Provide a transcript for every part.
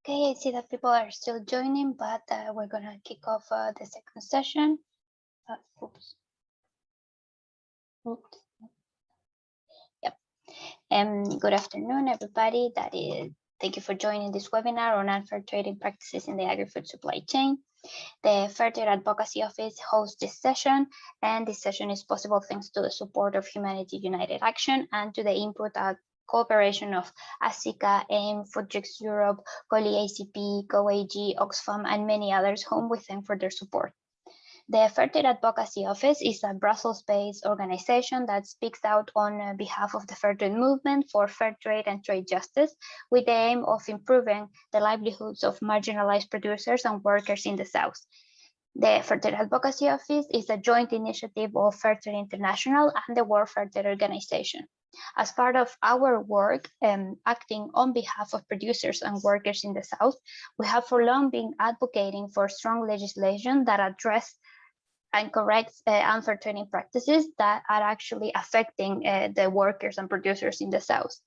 Okay, I see that people are still joining, but we're gonna kick off the second session. Oops. Oops. Yep. Good afternoon, everybody. Thank you for joining this webinar on unfair trading practices in the agri-food supply chain. The Fair Trade Advocacy Office hosts this session, and this session is possible thanks to the support of Humanity United Action and to the input and cooperation of ASICA, AIM, Foodrix Europe, COLI ACP, GoAG, Oxfam, and many others whom we thank for their support. The Fair Trade Advocacy Office is a Brussels-based organization that speaks out on behalf of the fair trade movement for fair trade and trade justice, with the aim of improving the livelihoods of marginalized producers and workers in the South. The Fair Trade Advocacy Office is a joint initiative of Fair Trade International and the World Fair Trade Organization. As part of our work acting on behalf of producers and workers in the South, we have for long been advocating for strong legislation that address and corrects unfair trading practices that are actually affecting the workers and producers in the South.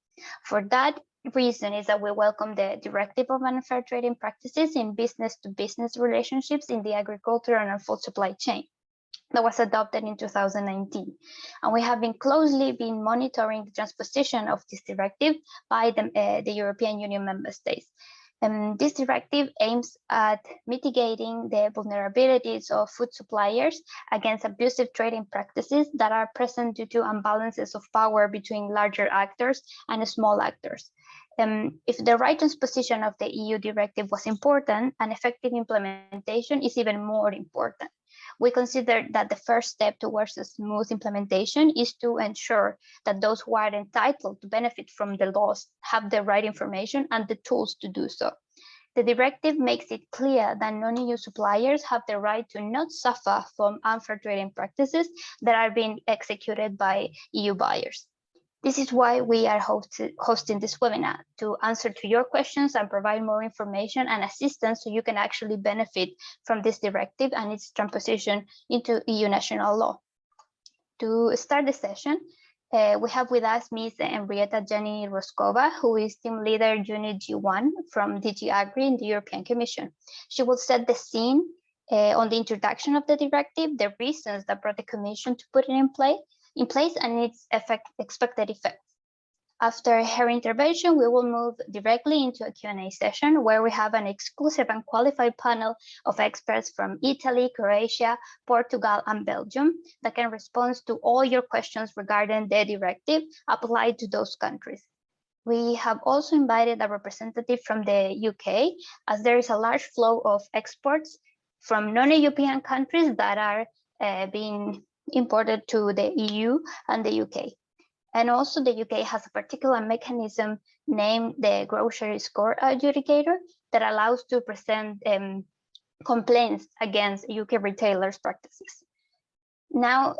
For that reason is that we welcome the Directive of Unfair Trading Practices in business-to-business relationships in the agriculture and food supply chain that was adopted in 2019. And we have been closely monitoring the transposition of this directive by the European Union member states. This directive aims at mitigating the vulnerabilities of food suppliers against abusive trading practices that are present due to imbalances of power between larger actors and small actors. If the right transposition of the EU directive was important, an effective implementation is even more important. We consider that the first step towards a smooth implementation is to ensure that those who are entitled to benefit from the laws have the right information and the tools to do so. The directive makes it clear that non-EU suppliers have the right to not suffer from unfair trading practices that are being executed by EU buyers. This is why we are hosting this webinar, to answer to your questions and provide more information and assistance so you can actually benefit from this directive and its transposition into EU national law. To start the session, we have with us Ms. Henrieta Jany-Roskova, who is Team Leader Unit G1 from DG Agri in the European Commission. She will set the scene on the introduction of the directive, the reasons that brought the Commission to put it in place and its expected effects. After her intervention, we will move directly into a Q&A session where we have an exclusive and qualified panel of experts from Italy, Croatia, Portugal, and Belgium that can respond to all your questions regarding the directive applied to those countries. We have also invited a representative from the UK, as there is a large flow of exports from non-European countries that are being imported to the EU and the UK. And also the UK has a particular mechanism named the Grocery Score Adjudicator that allows to present complaints against UK retailers' practices. Now,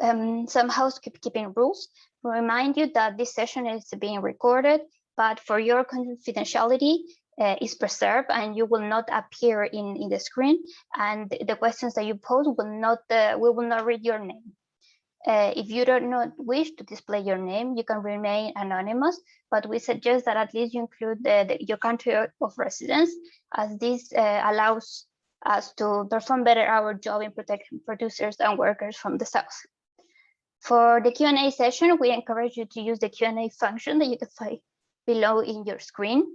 some housekeeping rules. We remind you that this session is being recorded, but for your confidentiality is preserved and you will not appear in the screen, and the questions that you pose we will not read your name. If you do not wish to display your name, you can remain anonymous, but we suggest that at least you include your country of residence, as this allows us to perform better our job in protecting producers and workers from the South. For the Q&A session, we encourage you to use the Q&A function that you can find below in your screen,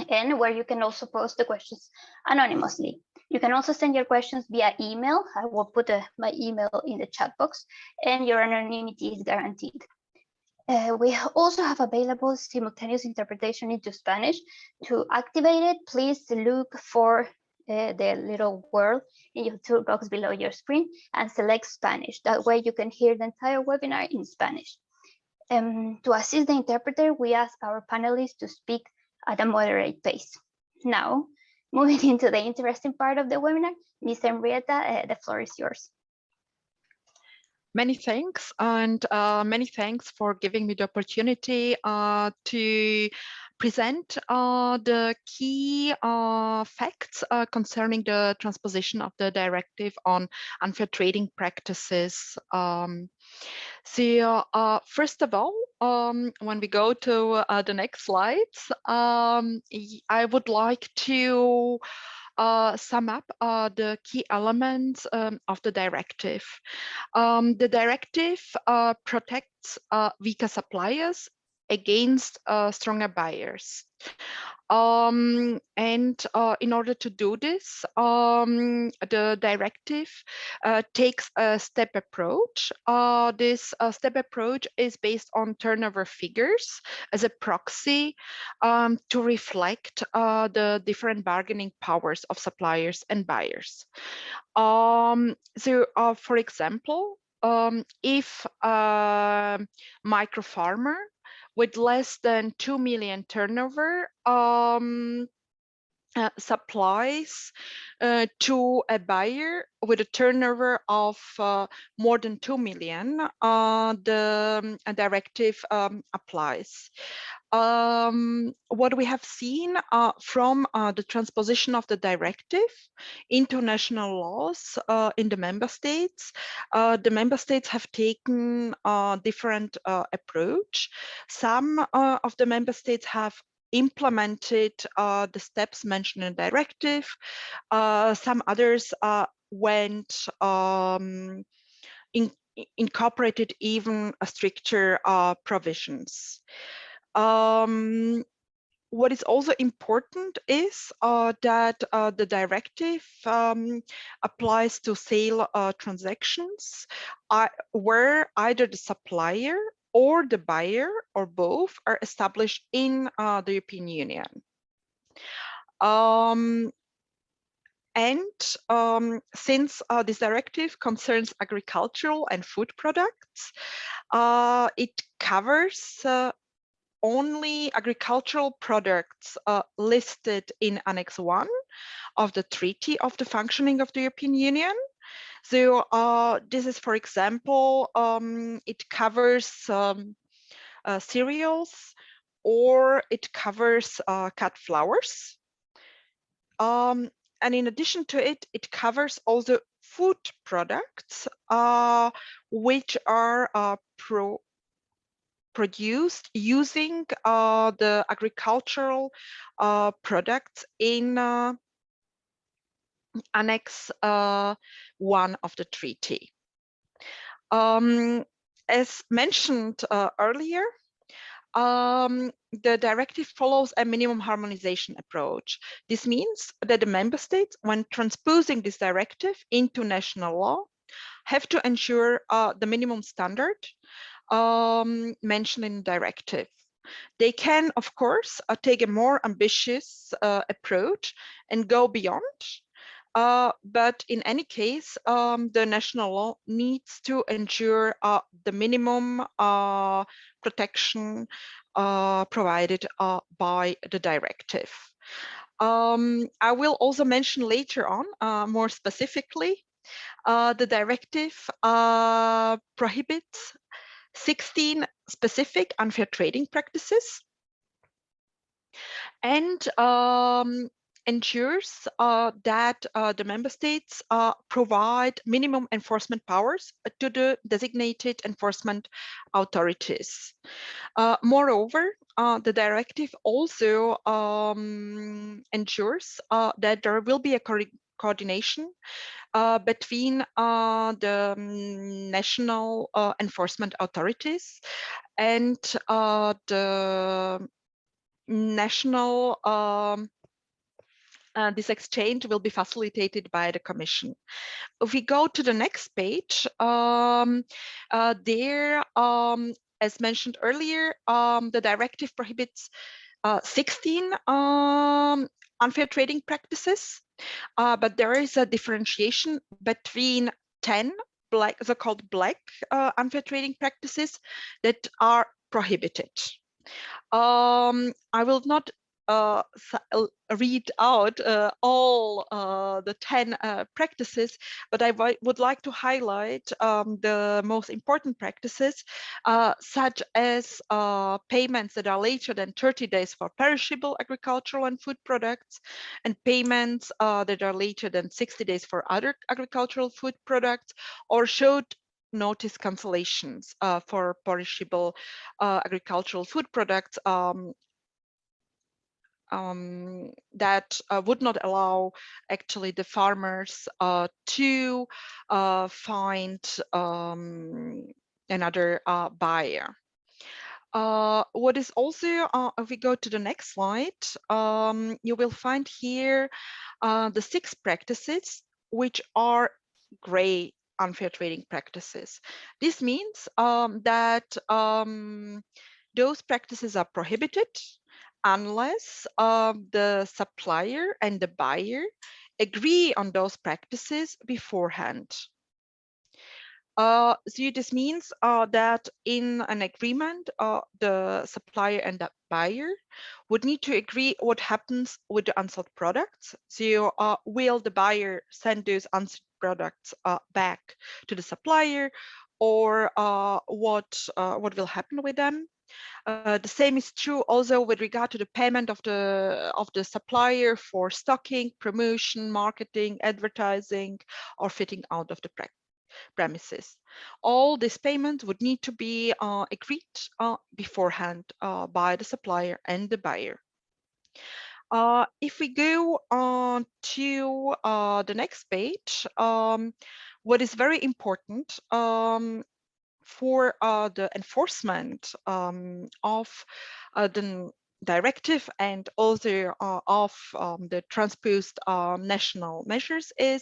and where you can also post the questions anonymously. You can also send your questions via email. I will put my email in the chat box, and your anonymity is guaranteed. We also have available simultaneous interpretation into Spanish. To activate it, please look for the little word in your toolbox below your screen and select Spanish. That way you can hear the entire webinar in Spanish. To assist the interpreter, we ask our panelists to speak at a moderate pace. Now, moving into the interesting part of the webinar, Ms. Henrieta, the floor is yours. Many thanks, and many thanks for giving me the opportunity to present the key facts concerning the transposition of the directive on unfair trading practices. First of all, when we go to the next slides, I would like to sum up the key elements of the directive. The directive protects weaker suppliers against stronger buyers. In order to do this, the directive takes a step approach. This step approach is based on turnover figures as a proxy to reflect the different bargaining powers of suppliers and buyers. For example, if a micro farmer with less than 2 million turnover supplies to a buyer with a turnover of more than 2 million, the directive applies. What we have seen from the transposition of the directive into national laws in the member states have taken a different approach. Some of the member states have implemented the steps mentioned in the directive. Some others went incorporated even a stricter provisions. What is also important is that the directive applies to sale transactions where either the supplier or the buyer or both are established in the European Union. Since this directive concerns agricultural and food products, it covers only agricultural products listed in Annex 1 of the Treaty of the Functioning of the European Union. So this is, for example, it covers cereals, or it covers cut flowers. And in addition to it, it covers also food products, which are produced using the agricultural products in Annex 1 of the treaty. As mentioned earlier, the directive follows a minimum harmonization approach. This means that the member states, when transposing this directive into national law, have to ensure the minimum standard mentioned in the directive. They can, of course, take a more ambitious approach and go beyond. But in any case, the national law needs to ensure the minimum protection provided by the directive. I will also mention later on, more specifically, the directive prohibits 16 specific unfair trading practices and ensures that the member states provide minimum enforcement powers to the designated enforcement authorities. Moreover, the directive also ensures that there will be a coordination between the national enforcement authorities and the national this exchange will be facilitated by the Commission. If we go to the next page, as mentioned earlier, the directive prohibits 16 unfair trading practices, but there is a differentiation between 10 so-called black unfair trading practices that are prohibited. I will not read out all the 10 practices, but I would like to highlight the most important practices, such as payments that are later than 30 days for perishable agricultural and food products, and payments that are later than 60 days for other agricultural food products, or showed notice cancellations for perishable agricultural food products that would not allow actually the farmers to find another buyer. What is also, if we go to the next slide, you will find here the 6 practices which are gray unfair trading practices. This means that those practices are prohibited unless the supplier and the buyer agree on those practices beforehand. So this means that in an agreement, the supplier and the buyer would need to agree what happens with the unsold products. So will the buyer send those unsold products back to the supplier, or what will happen with them? The same is true also with regard to the payment of the supplier for stocking, promotion, marketing, advertising, or fitting out of the premises. All these payments would need to be agreed beforehand by the supplier and the buyer. If we go on to the next page, what is very important for the enforcement of the directive and also of the transposed national measures is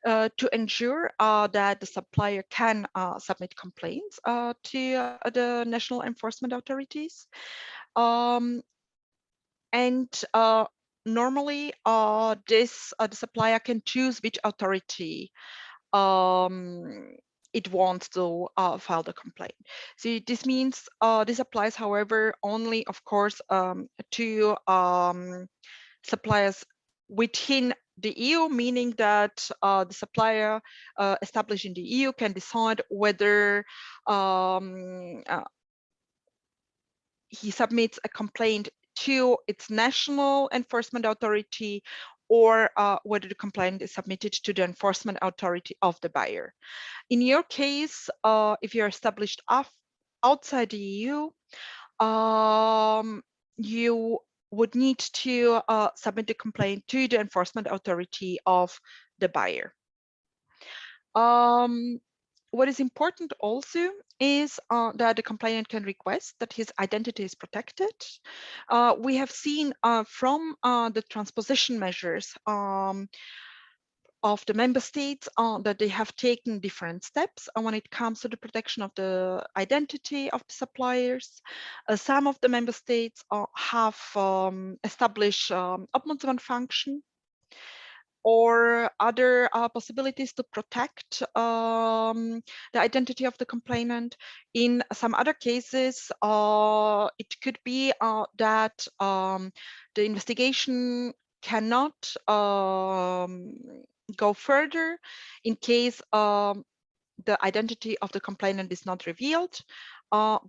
to ensure that the supplier can submit complaints to the national enforcement authorities. And normally the supplier can choose which authority it wants to file the complaint. So this means this applies, however, only, of course, to suppliers within the EU, meaning that the supplier established in the EU can decide whether he submits a complaint to its national enforcement authority, or whether the complaint is submitted to the enforcement authority of the buyer. In your case, if you're established outside the EU, you would need to submit the complaint to the enforcement authority of the buyer. What is important also is that the complainant can request that his identity is protected. We have seen from the transposition measures of the member states that they have taken different steps when it comes to the protection of the identity of the suppliers. Some of the member states have established ombudsman function or other possibilities to protect the identity of the complainant. In some other cases, it could be that the investigation cannot go further in case the identity of the complainant is not revealed,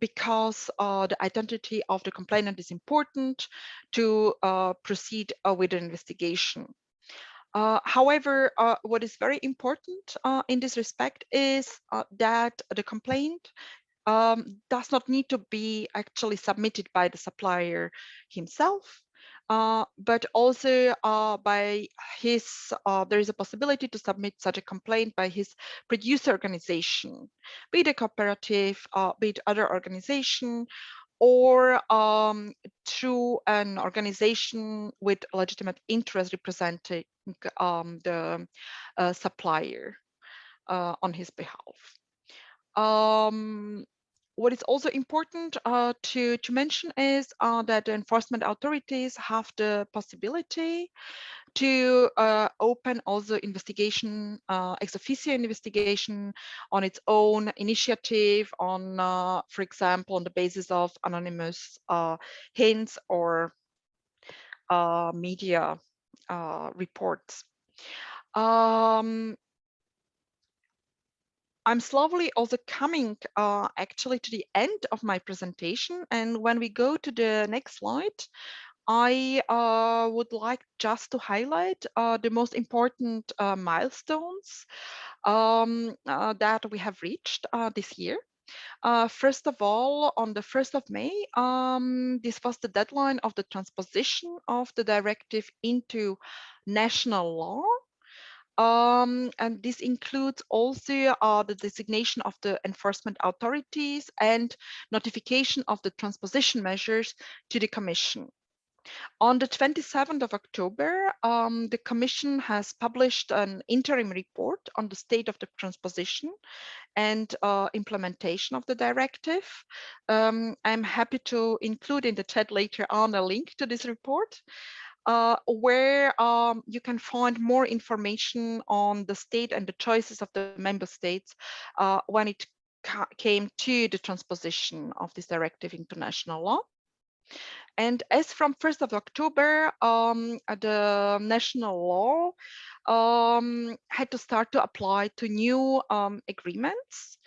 because the identity of the complainant is important to proceed with the investigation. However, what is very important in this respect is that the complaint does not need to be actually submitted by the supplier himself, but also by his, there is a possibility to submit such a complaint by his producer organization, be it a cooperative, be it other organization, or through an organization with legitimate interest representing the supplier on his behalf. What is also important to mention is that the enforcement authorities have the possibility to open also investigation, ex officio investigation on its own initiative, on, for example, on the basis of anonymous hints or media reports. I'm slowly also coming actually to the end of my presentation, and when we go to the next slide, I would like just to highlight the most important milestones that we have reached this year. First of all, on the 1st of May, this was the deadline of the transposition of the directive into national law. And this includes also the designation of the enforcement authorities and notification of the transposition measures to the Commission. On the 27th of October, the Commission has published an interim report on the state of the transposition and implementation of the directive. I'm happy to include in the chat later on a link to this report, where you can find more information on the state and the choices of the member states when it came to the transposition of this directive into national law. And as from 1st of October, the national law had to start to apply to new agreements.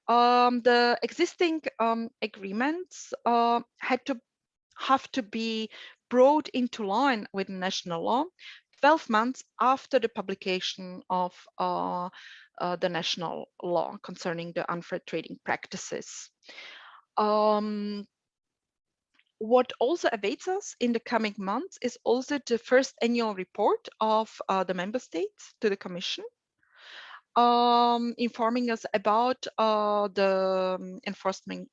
The existing agreements have to be brought into line with national law 12 months after the publication of the national law concerning the unfair trading practices. What also awaits us in the coming months is also the first annual report of the member states to the Commission, informing us about the enforcement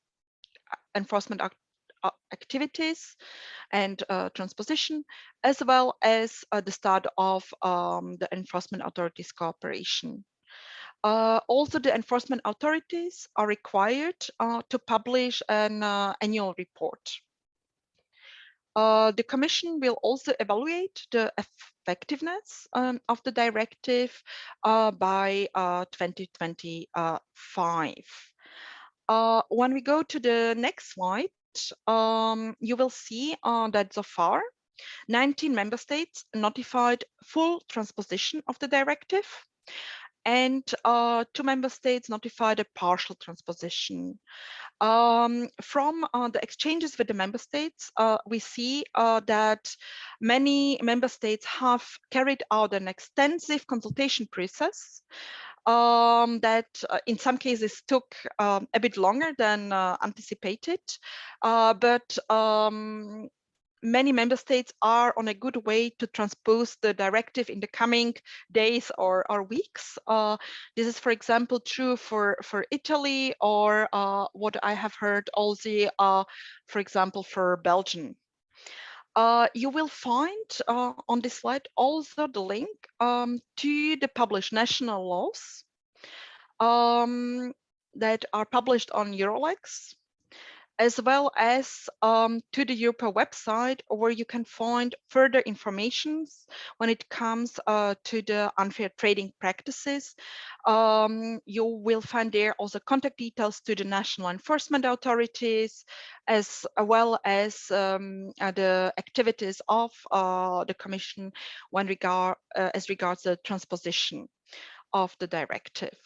activities and transposition, as well as the start of the enforcement authorities cooperation. Also, the enforcement authorities are required to publish an annual report. The Commission will also evaluate the effectiveness of the directive by 2025. When we go to the next slide, you will see that so far 19 member states notified full transposition of the directive, and 2 member states notified a partial transposition. From the exchanges with the member states, we see that many member states have carried out an extensive consultation process that in some cases took a bit longer than anticipated, but many member states are on a good way to transpose the directive in the coming days or weeks. This is, for example, true for Italy, or what I have heard also, for example, for Belgium. You will find on this slide also the link to the published national laws that are published on Eurolex, as well as to the Europa website, where you can find further information when it comes to the unfair trading practices. You will find there also contact details to the national enforcement authorities, as well as the activities of the Commission when as regards the transposition of the directive.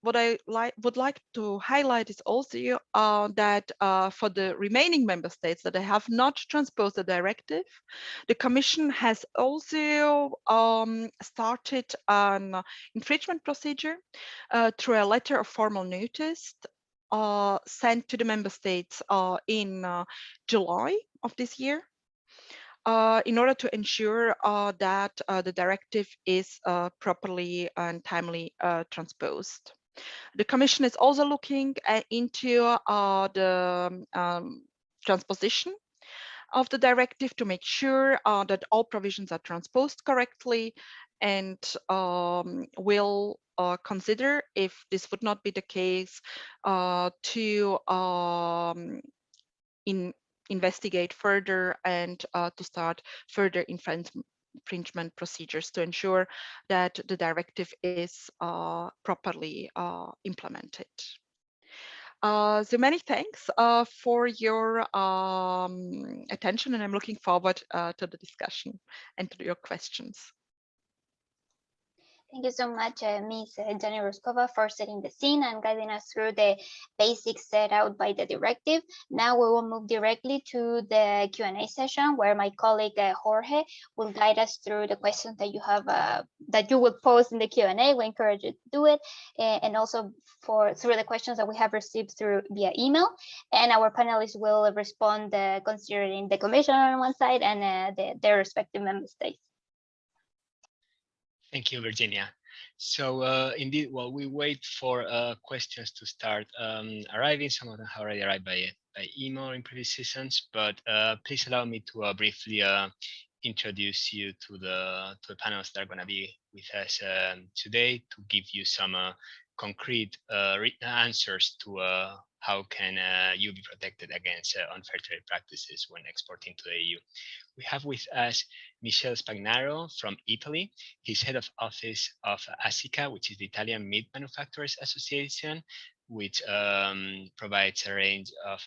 What I would like to highlight is also that for the remaining member states that have not transposed the directive, the Commission has also started an infringement procedure through a letter of formal notice sent to the member states in July of this year, in order to ensure that the directive is properly and timely transposed. The Commission is also looking into the transposition of the directive to make sure that all provisions are transposed correctly, and will consider, if this would not be the case, to investigate further and to start further infringement procedures to ensure that the directive is properly implemented. So many thanks for your attention, and I'm looking forward to the discussion and to your questions. Thank you so much, Ms. Jany-Roskova, for setting the scene and guiding us through the basics set out by the directive. Now we will move directly to the Q&A session, where my colleague Jorge will guide us through the questions that you have that you will post in the Q&A. We encourage you to do it, and also through the questions that we have received via email. And our panelists will respond considering the Commission on one side and their respective member states. Thank you, Virginia. So indeed, while we wait for questions to start arriving, some of them have already arrived by email in previous sessions, but please allow me to briefly introduce you to the panelists that are going to be with us today to give you some concrete written answers to how can you be protected against unfair trade practices when exporting to the EU. We have with us Michele Spagnaro from Italy. He's head of office of ASICA, which is the Italian Meat Manufacturers Association, which provides a range of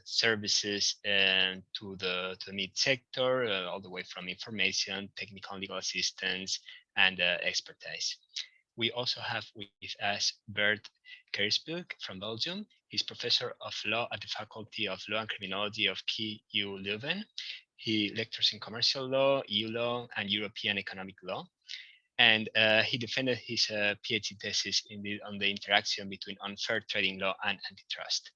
services to the meat sector, all the way from information, technical and legal assistance, and expertise. We also have with us Bert Kersburg from Belgium. He's professor of law at the Faculty of Law and Criminology of KU Leuven. He lectures in commercial law, EU law, and European economic law. And he defended his PhD thesis on the interaction between unfair trading law and antitrust.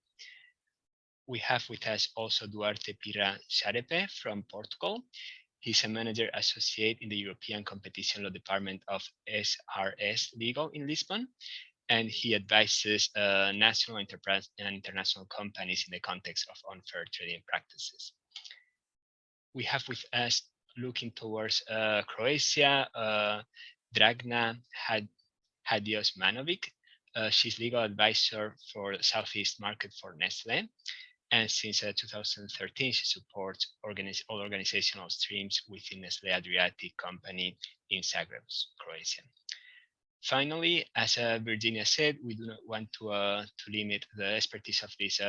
We have with us also Duarte Pira Xarepe from Portugal. He's a manager associate in the European Competition Law Department of SRS Legal in Lisbon, and he advises national and international companies in the context of unfair trading practices. We have with us, looking towards Croatia, Dragna Hadiosmanovic. She's legal advisor for the Southeast market for Nestle. And since 2013, she supports all organizational streams within Nestle Adriatic company in Zagreb, Croatia. Finally, as Virginia said, we do not want to limit the expertise of this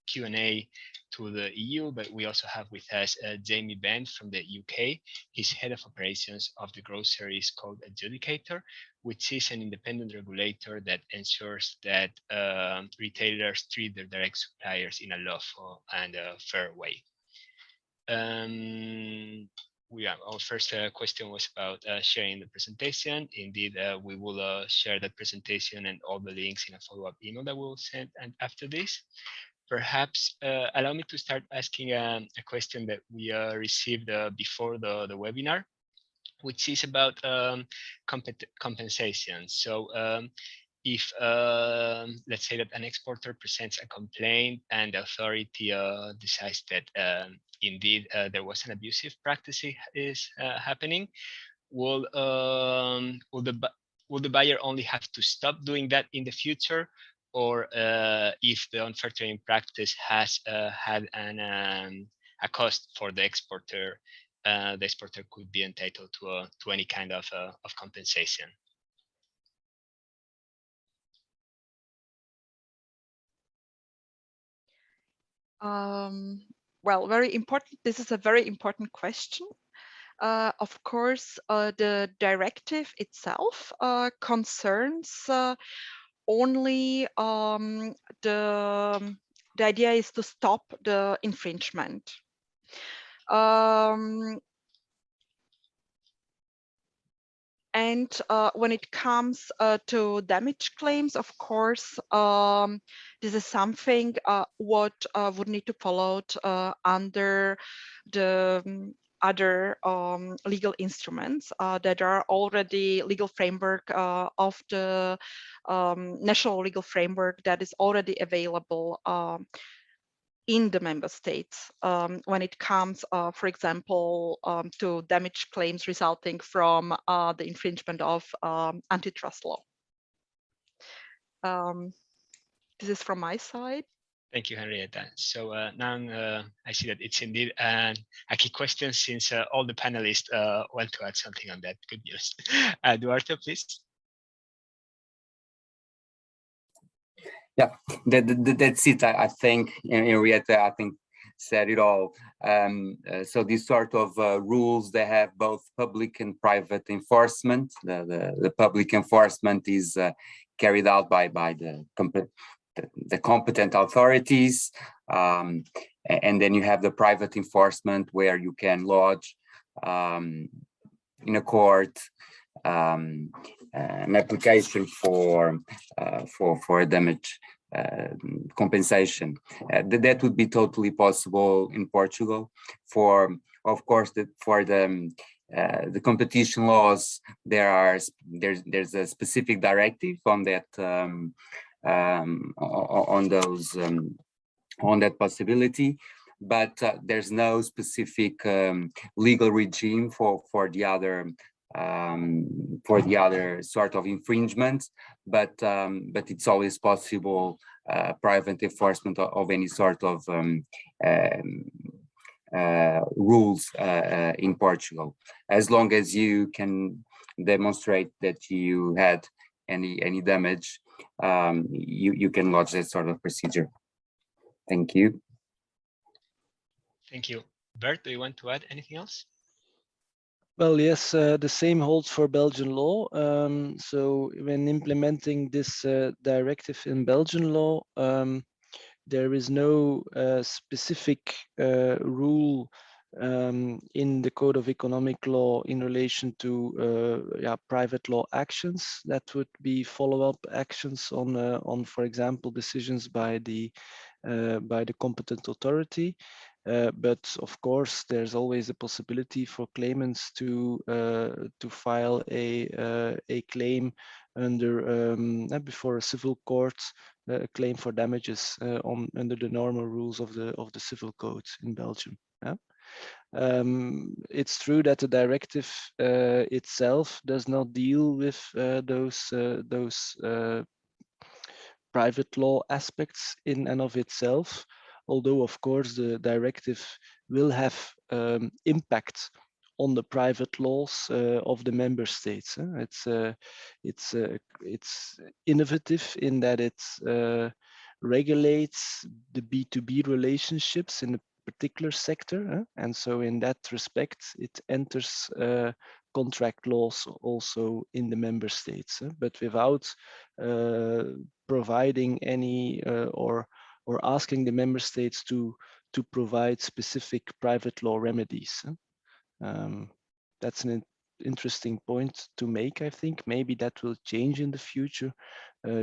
Q&A to the EU, but we also have with us Jamie Bent from the UK. He's head of operations of the Groceries Code Adjudicator, which is an independent regulator that ensures that retailers treat their direct suppliers in a lawful and fair way. Our first question was about sharing the presentation. Indeed, we will share that presentation and all the links in a follow-up email that we'll send and after this. Perhaps allow me to start asking a question that we received before the webinar, which is about compensation. So if let's say that an exporter presents a complaint and the authority decides that indeed there was an abusive practice is happening, will the buyer only have to stop doing that in the future? Or if the unfair trading practice has had a cost for the exporter could be entitled to any kind of compensation. Well, very important. This is a very important question. Of course, the directive itself concerns only the idea is to stop the infringement. And when it comes to damage claims, of course, this is something what would need to follow under the other legal instruments that are already legal framework of the national legal framework that is already available in the member states when it comes, for example, to damage claims resulting from the infringement of antitrust law. This is from my side. Thank you, Henrietta. So now I see that it's indeed a key question, since all the panelists want to add something on that. Good news. Duarte, please. Yeah, that's it. I think Henrieta, I think, said it all. So these sort of rules, they have both public and private enforcement. The public enforcement is carried out by the competent authorities, and then you have the private enforcement where you can lodge in a court an application for damage compensation. That would be totally possible in Portugal. Of course, for the competition laws, there's a specific directive on that on that possibility, but there's no specific legal regime for the other sort of infringements, but it's always possible private enforcement of any sort of rules in Portugal, as long as you can demonstrate that you had any damage. You can lodge that sort of procedure. Thank you. Thank you. Bert, do you want to add anything else? Well, yes, the same holds for Belgian law. So when implementing this directive in Belgian law, there is no specific rule in the Code of Economic Law in relation to private law actions. That would be follow-up actions on, for example, decisions by the competent authority. But of course, there's always a possibility for claimants to file a claim under before a civil court, a claim for damages under the normal rules of the civil code in Belgium. Yeah? It's true that the directive itself does not deal with those private law aspects in and of itself, although of course the directive will have impact on the private laws of the member states. It's innovative in that it regulates the B2B relationships in a particular sector, and so in that respect it enters contract laws also in the member states, but without providing any or asking the member states to provide specific private law remedies. That's an interesting point to make. I think maybe that will change in the future,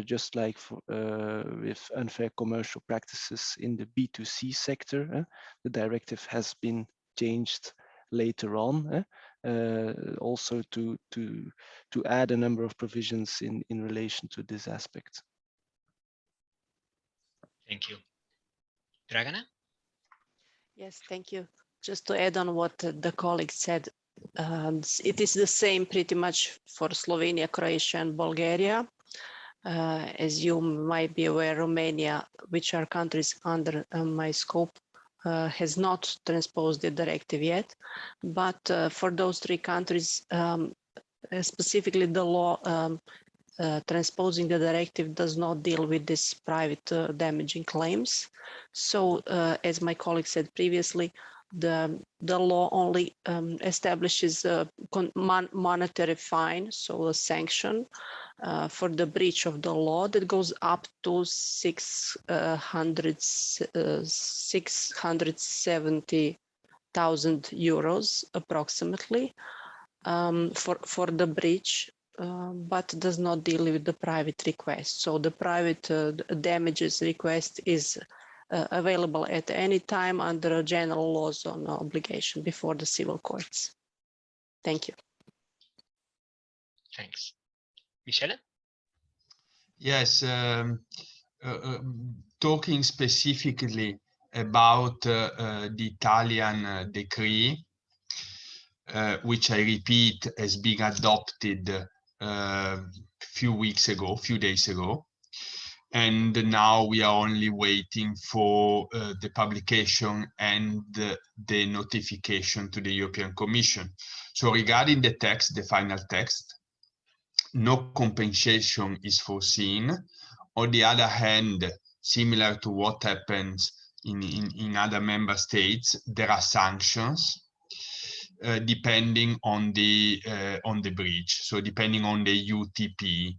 just like with unfair commercial practices in the B2C sector. The directive has been changed later on, also to add a number of provisions in relation to this aspect. Thank you. Dragana? Yes, thank you. Just to add on what the colleague said, it is the same pretty much for Slovenia, Croatia, and Bulgaria. As you might be aware, Romania, which are countries under my scope, has not transposed the directive yet. But for those three countries, specifically the law transposing the directive does not deal with this private damaging claims. So as my colleague said previously, the law only establishes a monetary fine, so a sanction for the breach of the law that goes up to 670,000 euros approximately for the breach, but does not deal with the private request. So the private damages request is available at any time under general laws on obligation before the civil courts. Thank you. Thanks. Michele? Yes, talking specifically about the Italian decree, which I repeat has been adopted a few days ago. And now we are only waiting for the publication and the notification to the European Commission. So regarding the text, the final text, no compensation is foreseen. On the other hand, similar to what happens in other member states, there are sanctions depending on the breach. So depending on the UTP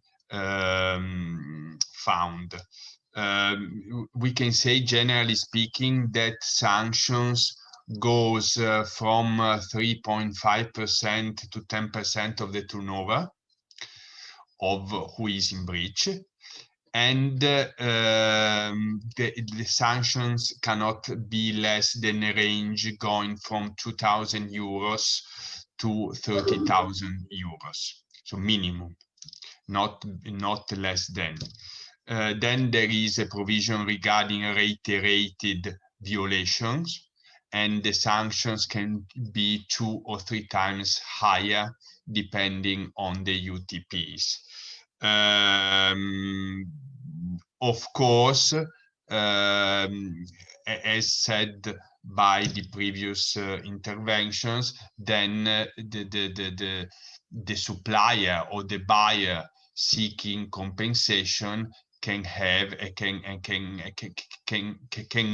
found. We can say, generally speaking, that sanctions goes from 3.5% to 10% of the turnover of who is in breach. And the sanctions cannot be less than a range going from 2,000 euros to 30,000 euros. So minimum, not less than. Then there is a provision regarding reiterated violations, and the sanctions can be 2 or 3 times higher depending on the UTPs. Of course, as said by the previous interventions, then the supplier or the buyer seeking compensation can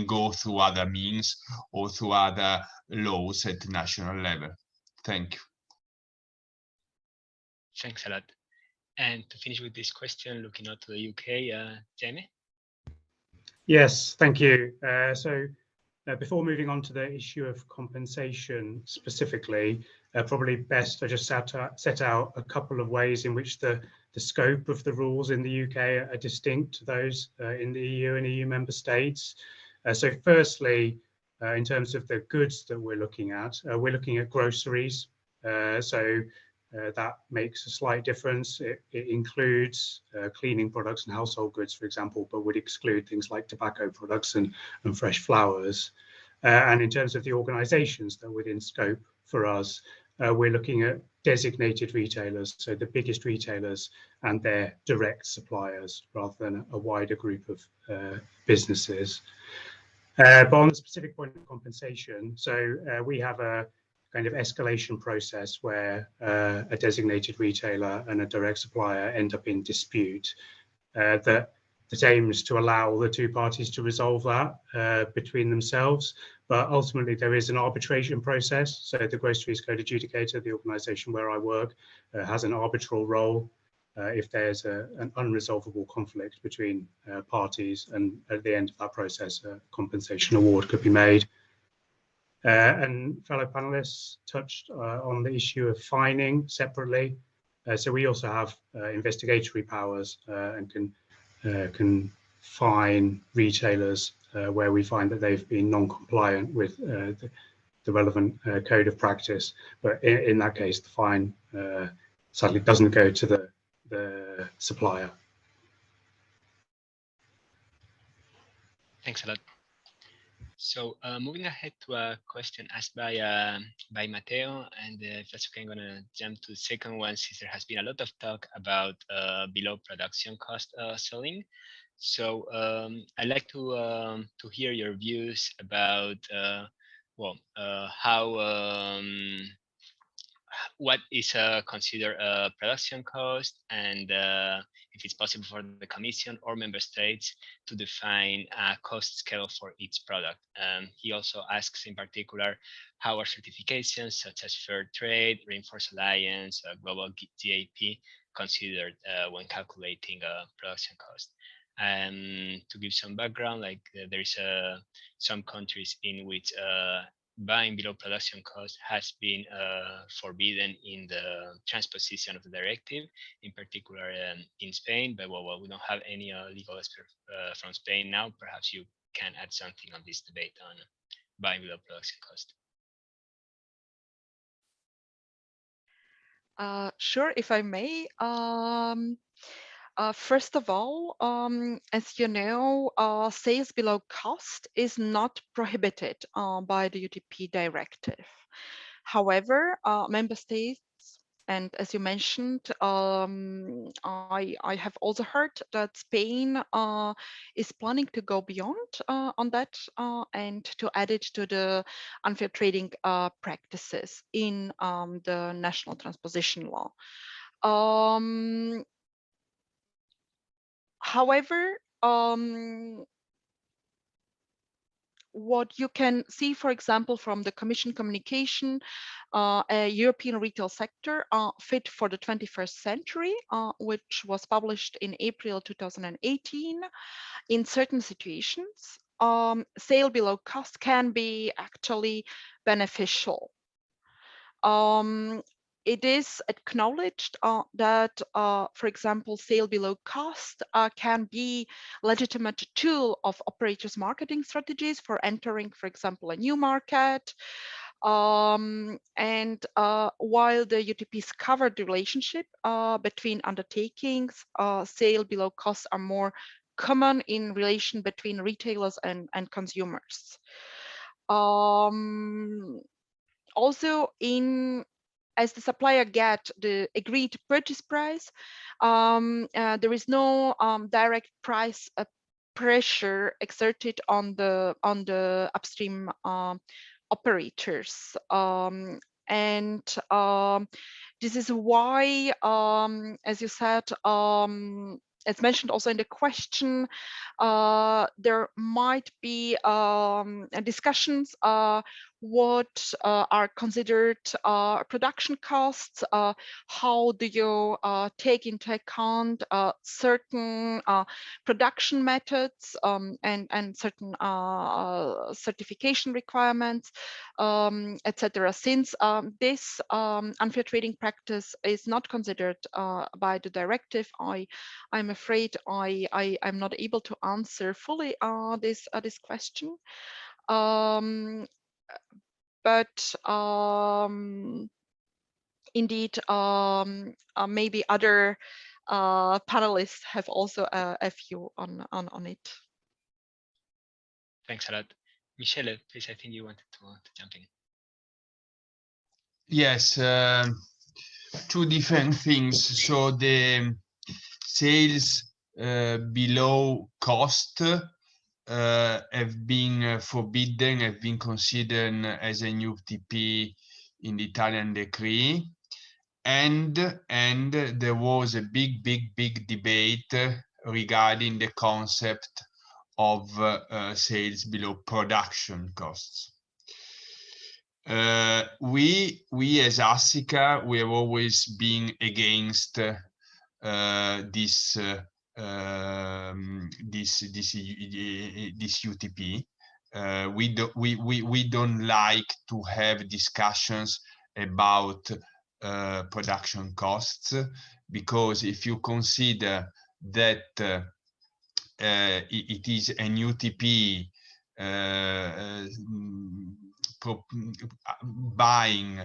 go through other means or through other laws at national level. Thank you. Thanks a lot. And to finish with this question, looking out to the UK, Jamie? Yes, thank you. Before moving on to the issue of compensation specifically, probably best I just set out a couple of ways in which the scope of the rules in the UK are distinct to those in the EU and EU member states. So firstly, in terms of the goods that we're looking at groceries. That makes a slight difference. It includes cleaning products and household goods, for example, but would exclude things like tobacco products and fresh flowers. And in terms of the organisations that are within scope for us, we're looking at designated retailers, so the biggest retailers and their direct suppliers, rather than a wider group of businesses. But on the specific point of compensation, so we have a kind of escalation process where a designated retailer and a direct supplier end up in dispute that aims to allow the two parties to resolve that between themselves. But ultimately there is an arbitration process. So the Groceries Code Adjudicator, the organisation where I work, has an arbitral role if there's an unresolvable conflict between parties, and at the end of that process a compensation award could be made. And fellow panelists touched on the issue of fining separately. So we also have investigatory powers and can fine retailers where we find that they've been non-compliant with the relevant code of practice. But in that case, the fine sadly doesn't go to the supplier. Thanks a lot. So moving ahead to a question asked by Matteo, and if that's okay, I'm going to jump to the second one, since there has been a lot of talk about below production cost selling. So I'd like to hear your views about what is considered a production cost, and if it's possible for the Commission or member states to define a cost scale for each product. He also asks in particular, how are certifications such as Fair Trade, Reinforced Alliance, Global GAP considered when calculating a production cost? To give some background, like there's some countries in which buying below production cost has been forbidden in the transposition of the directive, in particular in Spain. But we don't have any legal expert from Spain now. Perhaps you can add something on this debate on buying below production cost. Sure, if I may. First of all, as you know, sales below cost is not prohibited by the UTP directive. However, member states, and as you mentioned, I have also heard that Spain is planning to go beyond on that and to add it to the unfair trading practices in the national transposition law. However, what you can see, for example, from the Commission communication, a European retail sector fit for the 21st century, which was published in April 2018, in certain situations, sale below cost can be actually beneficial. It is acknowledged that, for example, sale below cost can be a legitimate tool of operators' marketing strategies for entering, for example, a new market. While the UTPs cover the relationship between undertakings, sale below cost are more common in relation between retailers and consumers. Also, as the supplier get the agreed purchase price, there is no direct price pressure exerted on the upstream operators. This is why, as you said, as mentioned also in the question, there might be discussions what are considered production costs, how do you take into account certain production methods and certain certification requirements, etc. Since this unfair trading practice is not considered by the directive, I'm afraid I'm not able to answer fully this question. But indeed, maybe other panelists have also a view on it. Thanks a lot. Michele, please, I think you wanted to jump in. Yes, two different things. So the sales below cost have been forbidden, have been considered as a new UTP in the Italian decree, and there was a big debate regarding the concept of sales below production costs. We as ASICA, we have always been against this UTP. We don't like to have discussions about production costs, because if you consider that it is an UTP buying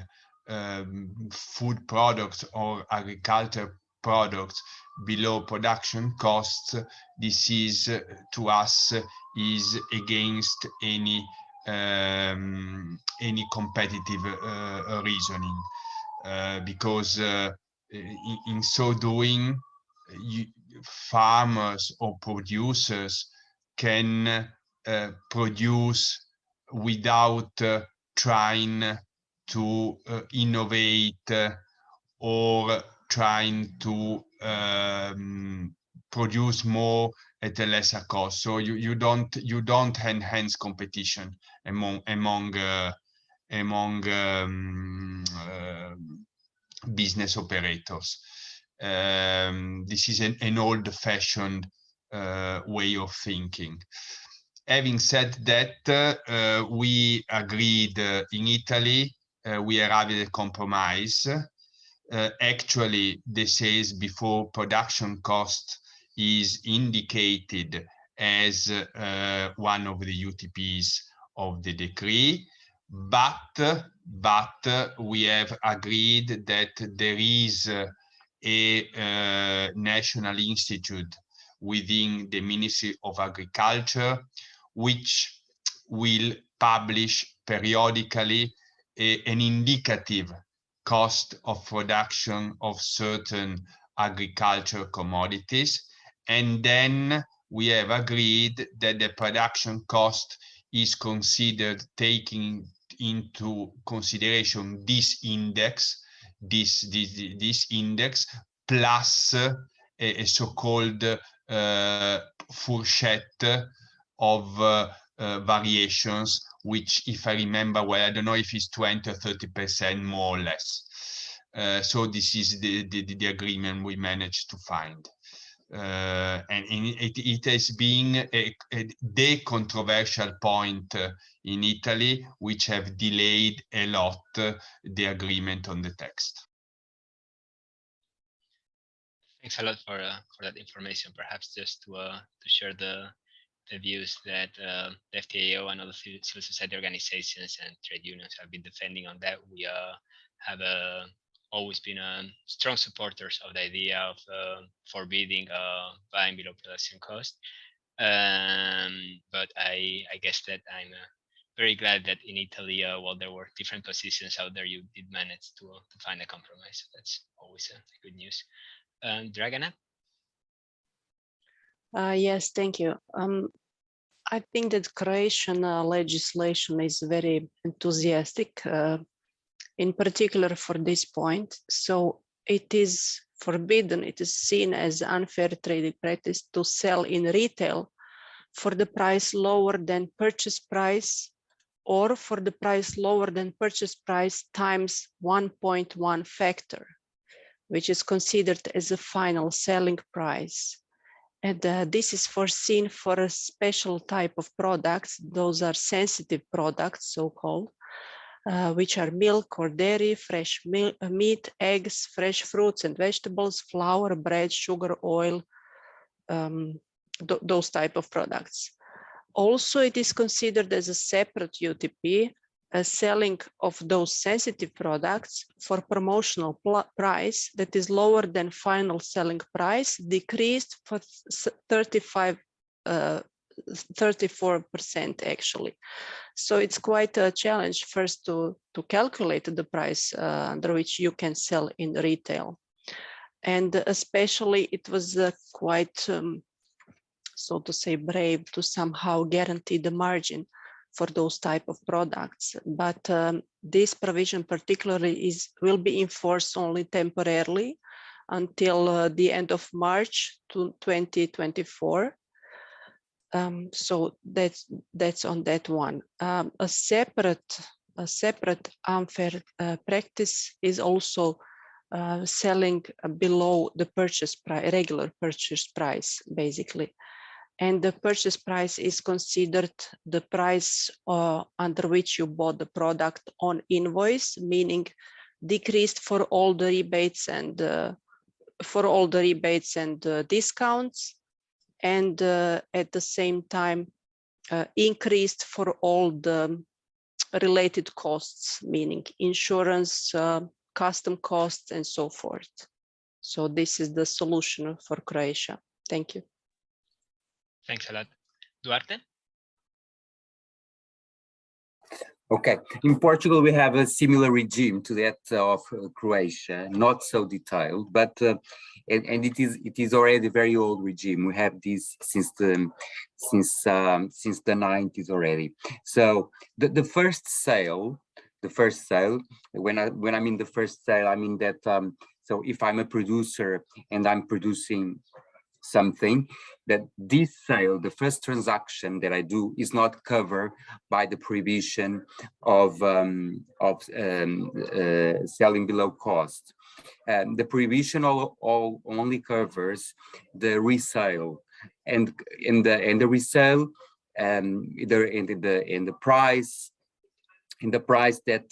food products or agricultural products below production costs, this is to us is against any competitive reasoning, because in so doing, farmers or producers can produce without trying to innovate or trying to produce more at a lesser cost. So you don't enhance competition among business operators. This is an old-fashioned way of thinking. Having said that, we agreed in Italy, we arrived at a compromise. Actually, the sales before production cost is indicated as one of the UTPs of the decree, but we have agreed that there is a national institute within the Ministry of Agriculture which will publish periodically an indicative cost of production of certain agricultural commodities. And then we have agreed that the production cost is considered taking into consideration this index, this index plus a so-called fourchette of variations, which, if I remember well, I don't know if it's 20 or 30% more or less. So this is the agreement we managed to find. And it has been the controversial point in Italy, which have delayed a lot the agreement on the text. Thanks a lot for that information. Perhaps just to share the views that the FTAO and other civil society organizations and trade unions have been defending on that. We have always been strong supporters of the idea of forbidding buying below production cost. But I guess that I'm very glad that in Italy, while there were different positions out there, you did manage to find a compromise. That's always good news. Dragana? Yes, thank you. I think that Croatian legislation is very enthusiastic, in particular for this point. So it is forbidden, it is seen as unfair trading practice to sell in retail for the price lower than purchase price, or for the price lower than purchase price times 1.1 factor, which is considered as a final selling price. And this is foreseen for a special type of products. Those are sensitive products, so-called, which are milk or dairy, fresh meat, eggs, fresh fruits and vegetables, flour, bread, sugar, oil, those type of products. Also, it is considered as a separate UTP, a selling of those sensitive products for promotional price that is lower than final selling price, decreased for 34% actually. So it's quite a challenge first to calculate the price under which you can sell in retail. And especially it was quite, so to say, brave to somehow guarantee the margin for those type of products. But this provision particularly will be enforced only temporarily until the end of March 2024. So that's on that one. A separate unfair practice is also selling below the purchase price, regular purchase price, basically. And the purchase price is considered the price under which you bought the product on invoice, meaning decreased for all the rebates and discounts, and at the same time increased for all the related costs, meaning insurance, custom costs, and so forth. So this is the solution for Croatia. Thank you. Thanks a lot. Duarte? Okay, in Portugal, we have a similar regime to that of Croatia, not so detailed, but and it is already a very old regime. We have this since the 90s already. So the first sale, when I mean the first sale, I mean that so if I'm a producer and I'm producing something, that this sale, the first transaction that I do, is not covered by the prohibition of selling below cost. The prohibition only covers the resale, and in the resale, in the price that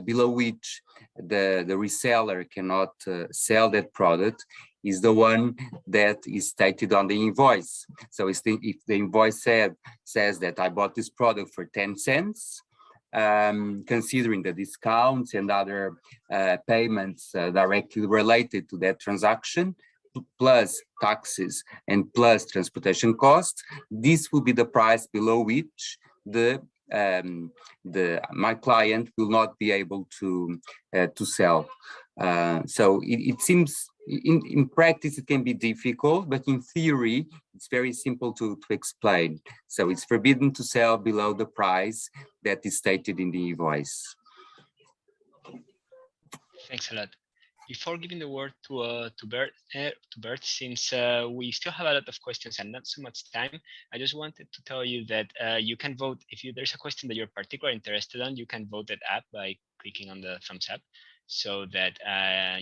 below which the reseller cannot sell that product is the one that is stated on the invoice. So if the invoice says that I bought this product for 10 cents, considering the discounts and other payments directly related to that transaction, plus taxes and plus transportation costs, this will be the price below which my client will not be able to sell. So it seems in practice it can be difficult, but in theory it's very simple to explain. So it's forbidden to sell below the price that is stated in the invoice. Thanks a lot. Before giving the word to Bert, since we still have a lot of questions and not so much time, I just wanted to tell you that you can vote if there's a question that you're particularly interested in. You can vote it up by clicking on the thumbs up, so that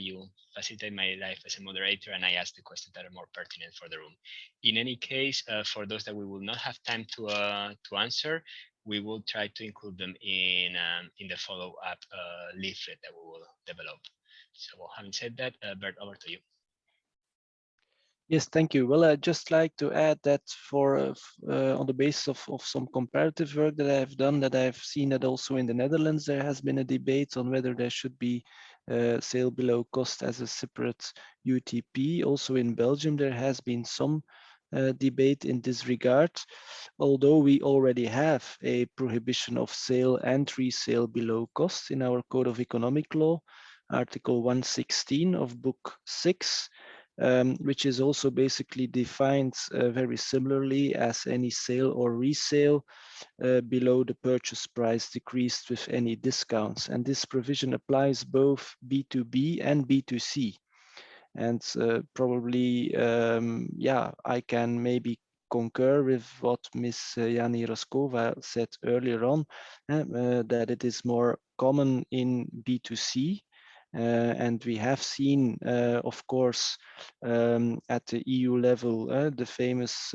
you facilitate my life as a moderator, and I ask the questions that are more pertinent for the room. In any case, for those that we will not have time to answer, we will try to include them in the follow-up leaflet that we will develop. So, well, having said that, Bert, over to you. Yes, thank you. Well, I'd just like to add that for on the basis of some comparative work that I have done, that I've seen that also in the Netherlands there has been a debate on whether there should be sale below cost as a separate UTP. Also in Belgium there has been some debate in this regard, although we already have a prohibition of sale and resale below cost in our Code of Economic Law, Article 116 of Book 6. Which is also basically defined very similarly as any sale or resale below the purchase price decreased with any discounts. And this provision applies both B2B and B2C. And probably, yeah, I can maybe concur with what Ms. Jany-Roskova said earlier on, that it is more common in B2C. And we have seen, of course, at the EU level, the famous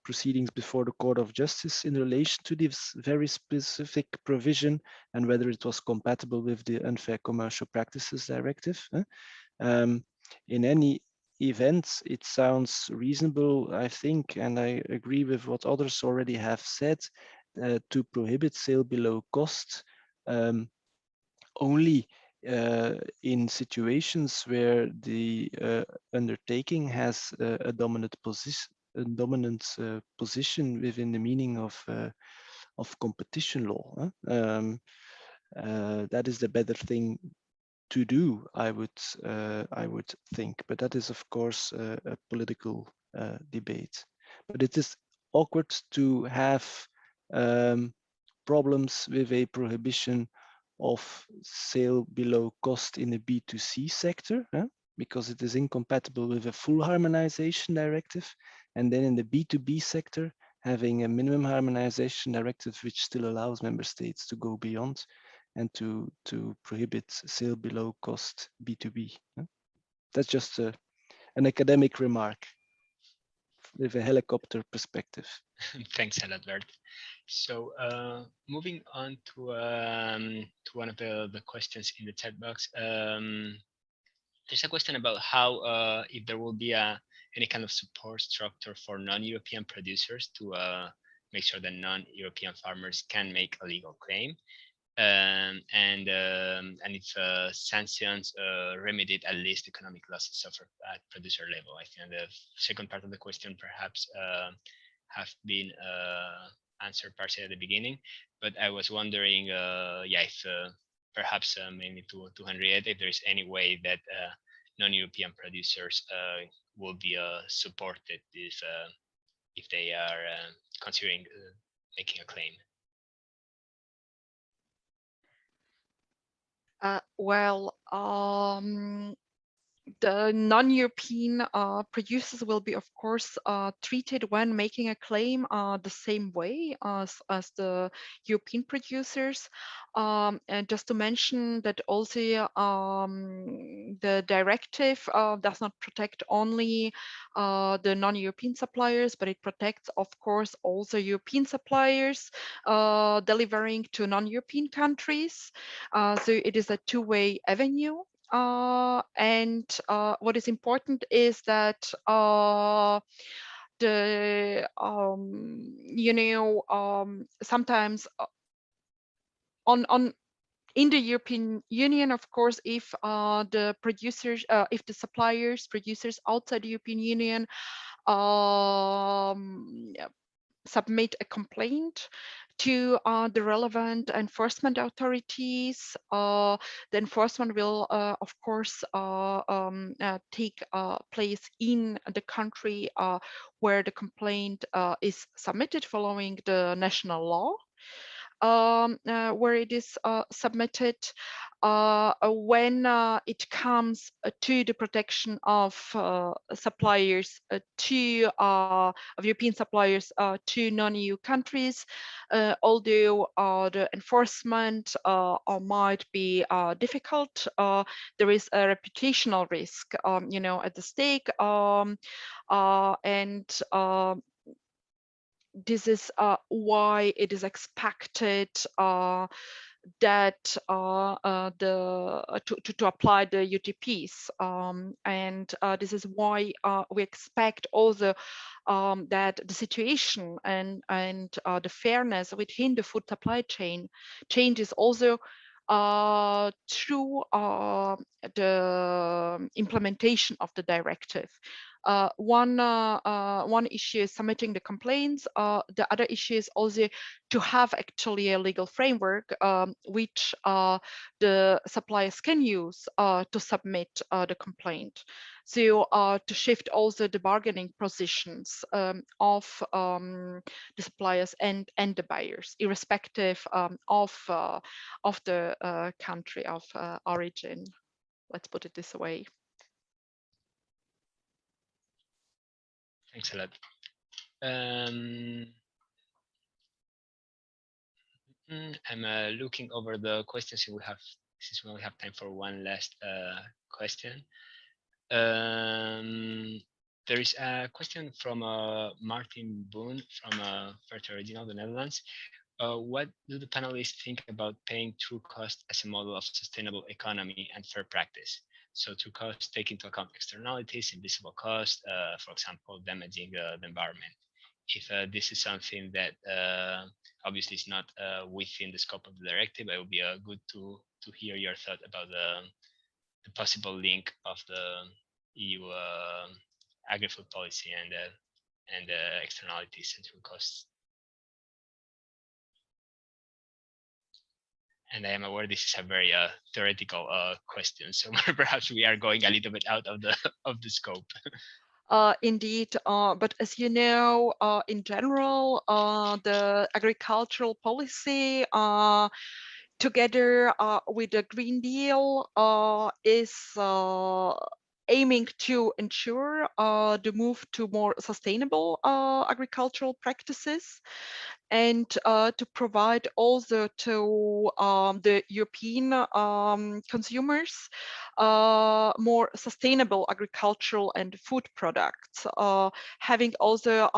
proceedings before the Court of Justice in relation to this very specific provision and whether it was compatible with the Unfair Commercial Practices Directive. In any event, it sounds reasonable, I think, and I agree with what others already have said, to prohibit sale below cost only in situations where the undertaking has a dominant position within the meaning of competition law. That is the better thing to do, I would think, but that is of course a political debate. But it is awkward to have problems with a prohibition of sale below cost in the B2C sector, because it is incompatible with a full harmonization directive, and then in the B2B sector having a minimum harmonization directive which still allows member states to go beyond and to prohibit sale below cost B2B. That's just an academic remark with a helicopter perspective. Thanks a lot, Bert. So moving on to one of the questions in the chat box. There's a question about how if there will be any kind of support structure for non-European producers to make sure that non-European farmers can make a legal claim. And if sanctions remedied at least economic losses suffered at producer level. I think the second part of the question perhaps have been answered partially at the beginning, but I was wondering, yeah, if perhaps mainly to Henrietta, if there is any way that non-European producers will be supported if they are considering making a claim. Well, the non-European producers will be, of course, treated when making a claim the same way as the European producers. And just to mention that also the directive does not protect only the non-European suppliers, but it protects, of course, also European suppliers delivering to non-European countries. So it is a two-way avenue. And what is important is that sometimes in the European Union, of course, if the producers, if the producers outside the European Union submit a complaint to the relevant enforcement authorities, the enforcement will, of course, take place in the country where the complaint is submitted following the national law. where it is submitted when it comes to the protection of suppliers of European suppliers to non-EU countries, although the enforcement might be difficult, there is a reputational risk, at the stake, and this is why it is expected that to apply the UTPs, and this is why we expect also that the situation and the fairness within the food supply chain changes also through the implementation of the directive. One issue is submitting the complaints. The other issue is also to have actually a legal framework which the suppliers can use to submit the complaint. So to shift also the bargaining positions of the suppliers and the buyers, irrespective of the country of origin. Let's put it this way. Thanks a lot. I'm looking over the questions. This is when we have time for one last question. There is a question from Martin Boon from FTAO Original, the Netherlands. What do the panelists think about paying true cost as a model of sustainable economy and fair practice? So true costs take into account externalities, invisible costs, for example, damaging the environment. If this is something that obviously is not within the scope of the directive, it would be good to hear your thought about the possible link of the EU agri-food policy and externalities and true costs. And I am aware this is a very theoretical question, so perhaps we are going a little bit out of the scope. Indeed, but as you know, in general, the agricultural policy, together with the Green Deal, is aiming to ensure the move to more sustainable agricultural practices, and to provide also to the European consumers more sustainable agricultural and food products, having also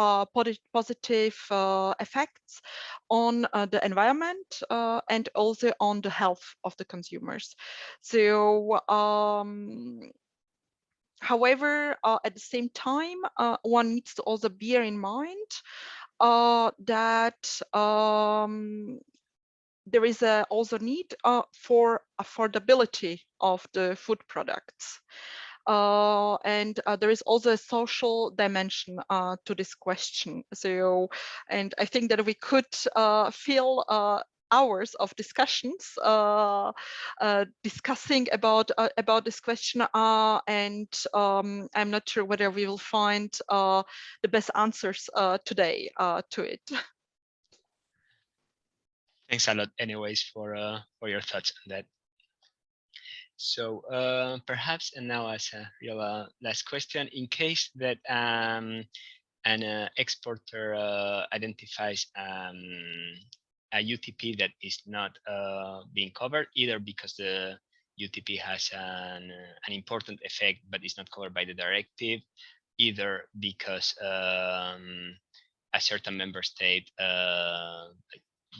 positive effects on the environment and also on the health of the consumers. So however, at the same time, one needs to also bear in mind that there is also need for affordability of the food products. And there is also a social dimension to this question. So, and I think that we could fill hours of discussions discussing about this question, and I'm not sure whether we will find the best answers today to it. Thanks a lot, anyways, for your thoughts on that. So perhaps, and now as a real last question, in case that an exporter identifies a UTP that is not being covered, either because the UTP has an important effect but is not covered by the directive, either because a certain member state,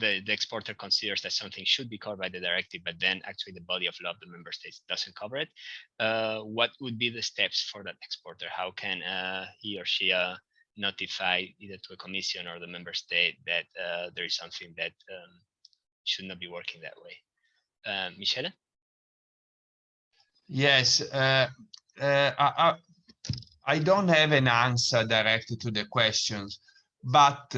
the exporter considers that something should be covered by the directive, but then actually the body of law of the member states doesn't cover it. What would be the steps for that exporter? How can he or she notify either to a commission or the member state that there is something that should not be working that way? Michele? Yes, I don't have an answer directly to the questions, but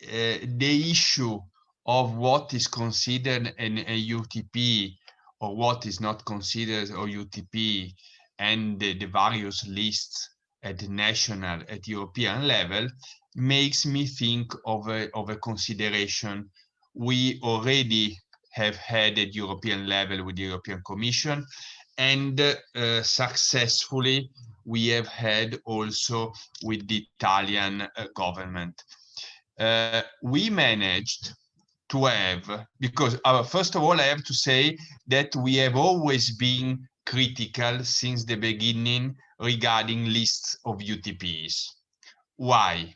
the issue of what is considered a UTP or what is not considered a UTP, and the various lists at national, at European level, makes me think of a consideration we already have had at European level with the European Commission, and successfully we have had also with the Italian government. We managed to have, because first of all, I have to say that we have always been critical since the beginning regarding lists of UTPs. Why?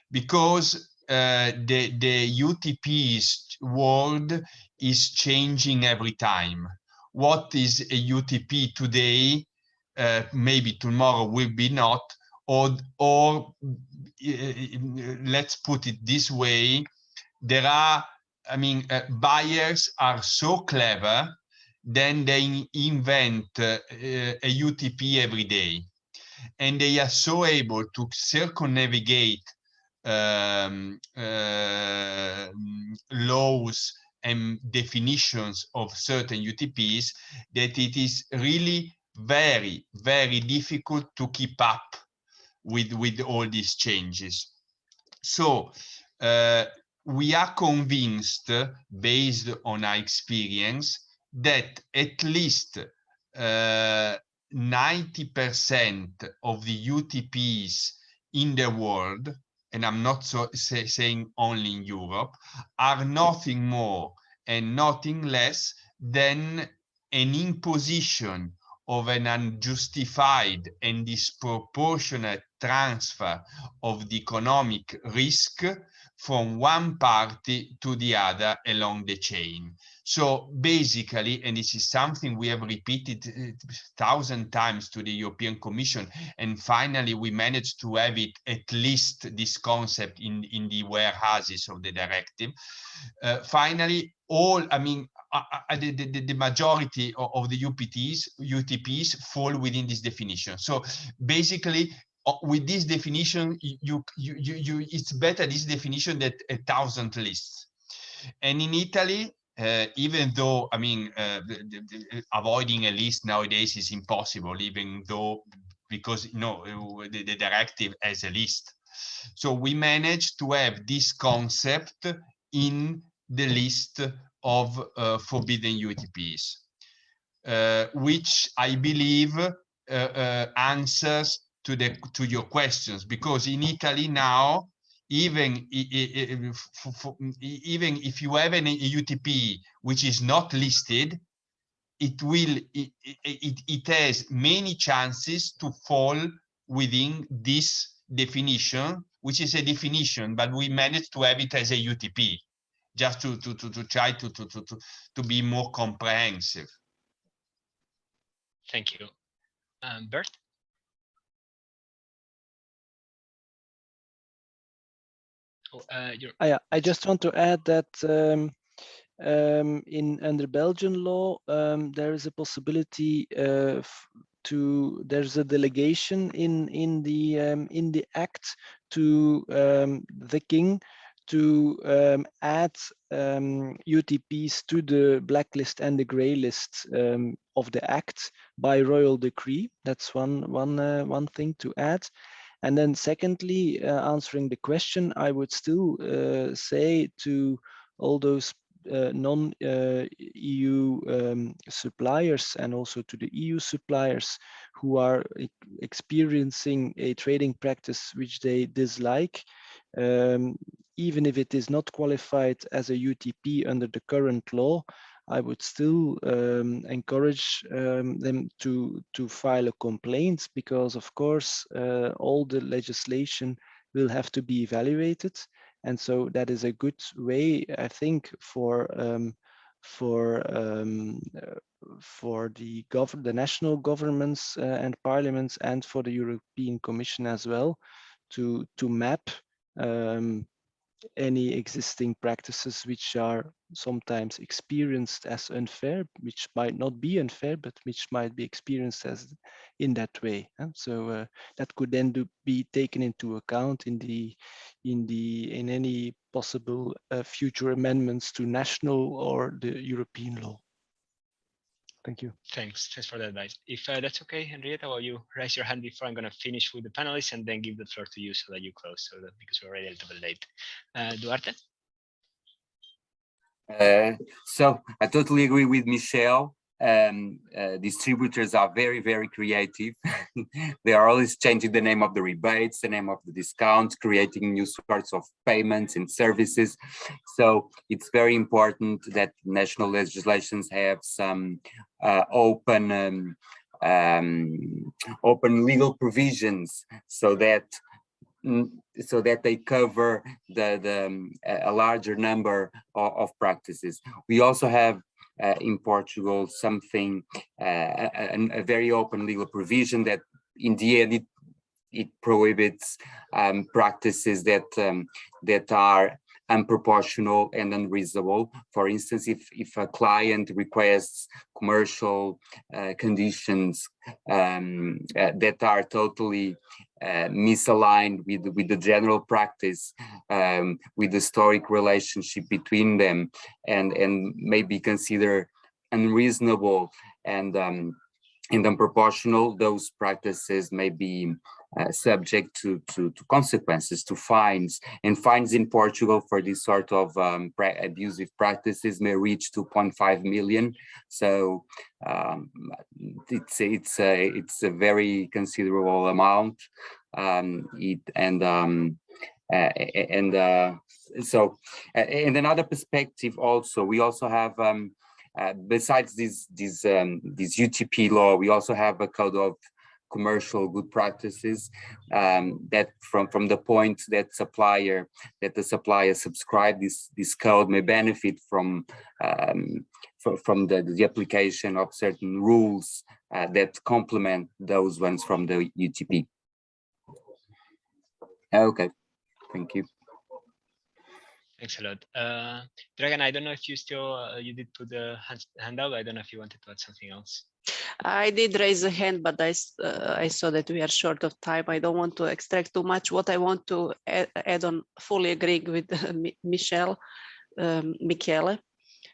Because the UTPs world is changing every time. What is a UTP today, maybe tomorrow will be not, or let's put it this way, there are, I mean, buyers are so clever, then they invent a UTP every day. And they are so able to circumnavigate laws and definitions of certain UTPs that it is really very, very difficult to keep up with all these changes. So we are convinced, based on our experience, that at least 90% of the UTPs in the world, and I'm not saying only in Europe, are nothing more and nothing less than an imposition of an unjustified and disproportionate transfer of the economic risk from one party to the other along the chain. So basically, and this is something we have repeated 1,000 times to the European Commission, and finally we managed to have it, at least this concept, in the warehouses of the directive. Finally, all, I mean, the majority of the UTPs fall within this definition. So basically, with this definition, it's better this definition than 1,000 lists. And in Italy, even though, I mean, avoiding a list nowadays is impossible, even though, because, you know, the directive has a list. So we managed to have this concept in the list of forbidden UTPs, which I believe answers to your questions, because in Italy now, even if you have a UTP which is not listed, it has many chances to fall within this definition, which is a definition, but we managed to have it as a UTP, just to try to be more comprehensive. Thank you. Bert? I just want to add that under Belgian law, there is a possibility there's a delegation in the act to the king to add UTPs to the blacklist and the grey list of the act by royal decree. That's one thing to add. And then secondly, answering the question, I would still say to all those non-EU suppliers, and also to the EU suppliers who are experiencing a trading practice which they dislike, even if it is not qualified as a UTP under the current law, I would still encourage them to file a complaint, because of course all the legislation will have to be evaluated, and so that is a good way, I think, for the national governments and parliaments, and for the European Commission as well, to map any existing practices which are sometimes experienced as unfair, which might not be unfair, but which might be experienced as in that way. So that could then be taken into account in any possible future amendments to national or the European law. Thank you. Thanks for the advice. If that's okay, Henrietta, will you raise your hand before I'm going to finish with the panelists and then give the floor to you so that you close, so that because we're already a little bit late. Duarte? So I totally agree with Michelle. Distributors are very creative. They are always changing the name of the rebates, the name of the discounts, creating new sorts of payments and services. So it's very important that national legislations have some open legal provisions so that they cover a larger number of practices. We also have in Portugal something, a very open legal provision that in the end it prohibits practices that are unproportional and unreasonable. For instance, if a client requests commercial conditions that are totally misaligned with the general practice, with the historic relationship between them, and maybe consider unreasonable and unproportional, those practices may be subject to consequences, to fines. And fines in Portugal for this sort of abusive practices may reach 2.5 million. So it's a very considerable amount. So in another perspective, also we also have besides this UTP law, we also have a code of commercial good practices that from the point that the supplier subscribe this code may benefit from the application of certain rules that complement those ones from the UTP. Okay, thank you. Thanks a lot. Dragan, I don't know if you still, you did put the hand up. I don't know if you wanted to add something else. I did raise a hand, but I saw that we are short of time. I don't want to extract too much. What I want to add on, fully agreeing with Michele,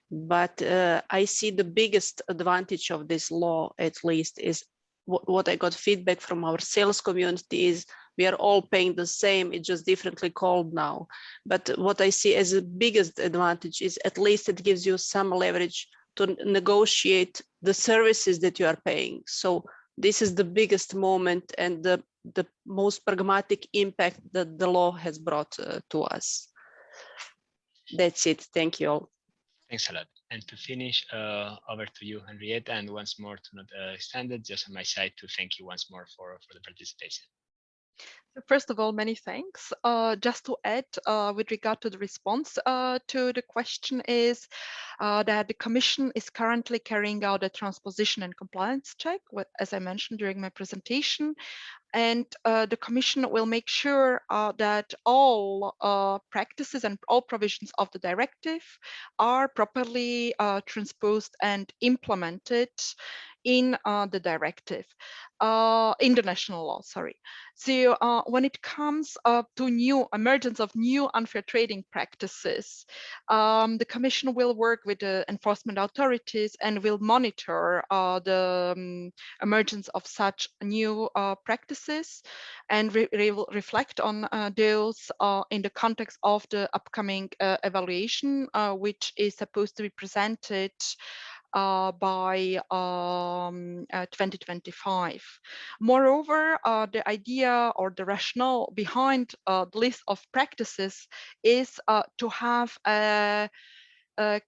but I see the biggest advantage of this law, at least, is what I got feedback from our sales community is we are all paying the same, it's just differently called now. But what I see as the biggest advantage is at least it gives you some leverage to negotiate the services that you are paying. So this is the biggest moment and the most pragmatic impact that the law has brought to us. That's it. Thank you all. Thanks a lot. And to finish, over to you, Henrietta, and once more to not extend it, just on my side to thank you once more for the participation. So first of all, many thanks. Just to add, with regard to the response to the question is that the Commission is currently carrying out a transposition and compliance check, as I mentioned during my presentation. And the Commission will make sure that all practices and all provisions of the directive are properly transposed and implemented in the directive, in the national law, sorry. So when it comes to emergence of new unfair trading practices, the Commission will work with the enforcement authorities and will monitor the emergence of such new practices and will reflect on those in the context of the upcoming evaluation, which is supposed to be presented by 2025. Moreover, the idea or the rationale behind the list of practices is to have a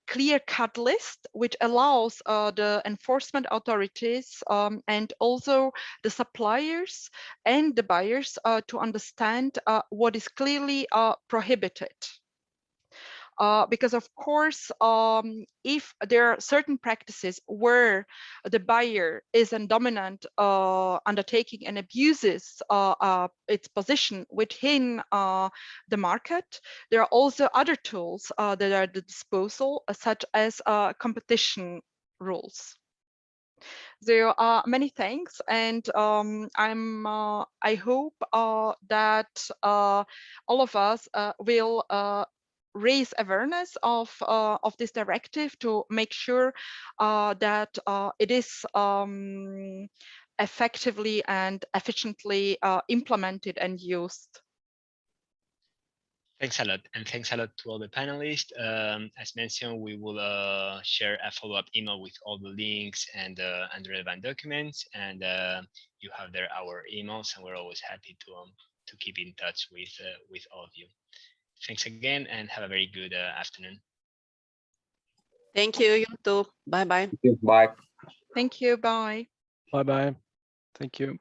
clear-cut list which allows the enforcement authorities and also the suppliers and the buyers to understand what is clearly prohibited. Because of course, if there are certain practices where the buyer is a dominant undertaking and abuses its position within the market, there are also other tools that are at the disposal, such as competition rules. There are many thanks, and I hope that all of us will raise awareness of this directive to make sure that it is effectively and efficiently implemented and used. Thanks a lot, and thanks a lot to all the panelists. As mentioned, we will share a follow-up email with all the links and relevant documents, and you have there our emails, and we're always happy to keep in touch with all of you. Thanks again, and have a very good afternoon. Thank you, you too. Bye-bye. Bye. Thank you. Bye. Bye-bye. Thank you.